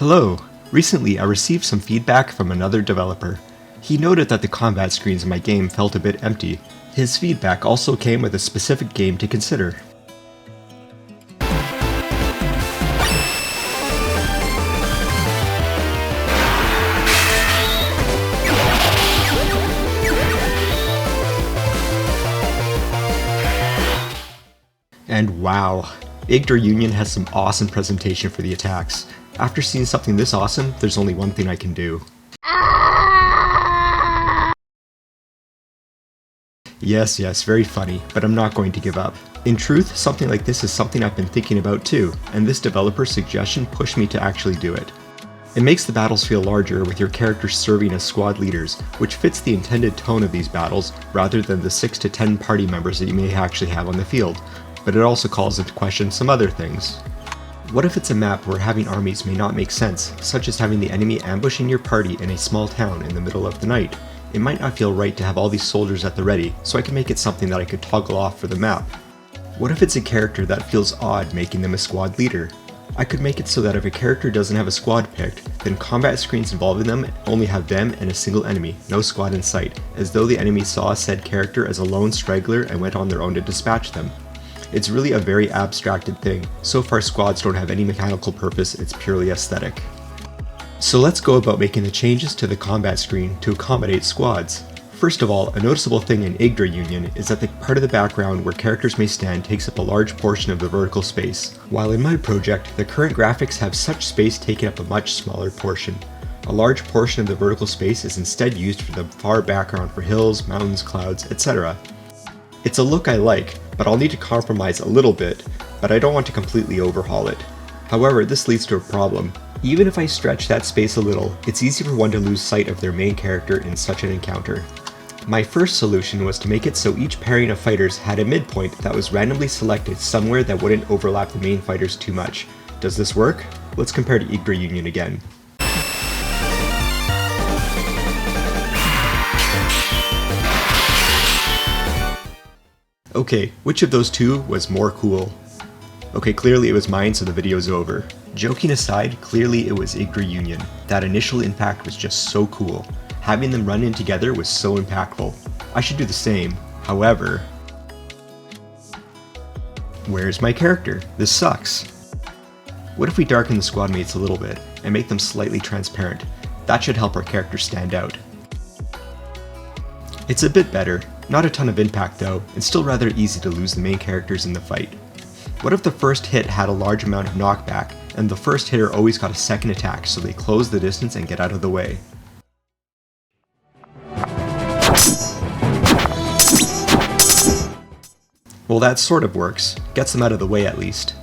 Hello! Recently I received some feedback from another developer. He noted that the combat screens in my game felt a bit empty. His feedback also came with a specific game to consider. And wow! Yggdra Union has some awesome presentation for the attacks. After seeing something this awesome, there's only one thing I can do. Yes, very funny, but I'm not going to give up. In truth, something like this is something I've been thinking about too, and this developer's suggestion pushed me to actually do it. It makes the battles feel larger with your characters serving as squad leaders, which fits the intended tone of these battles rather than the 6 to 10 party members that you may actually have on the field, but it also calls into question some other things. What if it's a map where having armies may not make sense, such as having the enemy ambushing your party in a small town in the middle of the night? It might not feel right to have all these soldiers at the ready, so I can make it something that I could toggle off for the map. What if it's a character that feels odd making them a squad leader? I could make it so that if a character doesn't have a squad picked, then combat screens involving them only have them and a single enemy, no squad in sight, as though the enemy saw said character as a lone straggler and went on their own to dispatch them. It's really a very abstracted thing. So far squads don't have any mechanical purpose, it's purely aesthetic. So let's go about making the changes to the combat screen to accommodate squads. First of all, a noticeable thing in Yggdra Union is that the part of the background where characters may stand takes up a large portion of the vertical space, while in my project, the current graphics have such space taking up a much smaller portion. A large portion of the vertical space is instead used for the far background for hills, mountains, clouds, etc. It's a look I like, but I'll need to compromise a little bit, but I don't want to completely overhaul it. However, this leads to a problem. Even if I stretch that space a little, it's easy for one to lose sight of their main character in such an encounter. My first solution was to make it so each pairing of fighters had a midpoint that was randomly selected somewhere that wouldn't overlap the main fighters too much. Does this work? Let's compare to Yggdra Union again. Okay, which of those two was more cool? Okay, clearly it was mine, so the video's over. Joking aside, clearly it was Yggdra Union. That initial impact was just so cool. Having them run in together was so impactful. I should do the same. However, where's my character? This sucks. What if we darken the squad mates a little bit and make them slightly transparent? That should help our characters stand out. It's a bit better. Not a ton of impact though, and still rather easy to lose the main characters in the fight. What if the first hit had a large amount of knockback, and the first hitter always got a second attack so they close the distance and get out of the way? Well, that sort of works. Gets them out of the way at least.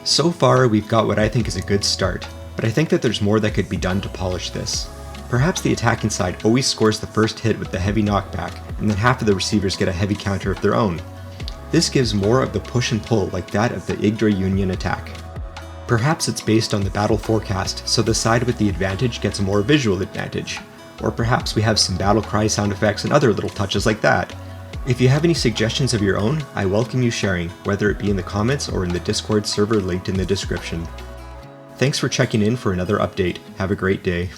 So far, we've got what I think is a good start, but I think that there's more that could be done to polish this. Perhaps the attacking side always scores the first hit with the heavy knockback, and then half of the receivers get a heavy counter of their own. This gives more of the push and pull like that of the Yggdra Union attack. Perhaps it's based on the battle forecast, so the side with the advantage gets a more visual advantage. Or perhaps we have some battle cry sound effects and other little touches like that. If you have any suggestions of your own, I welcome you sharing, whether it be in the comments or in the Discord server linked in the description. Thanks for checking in for another update. Have a great day.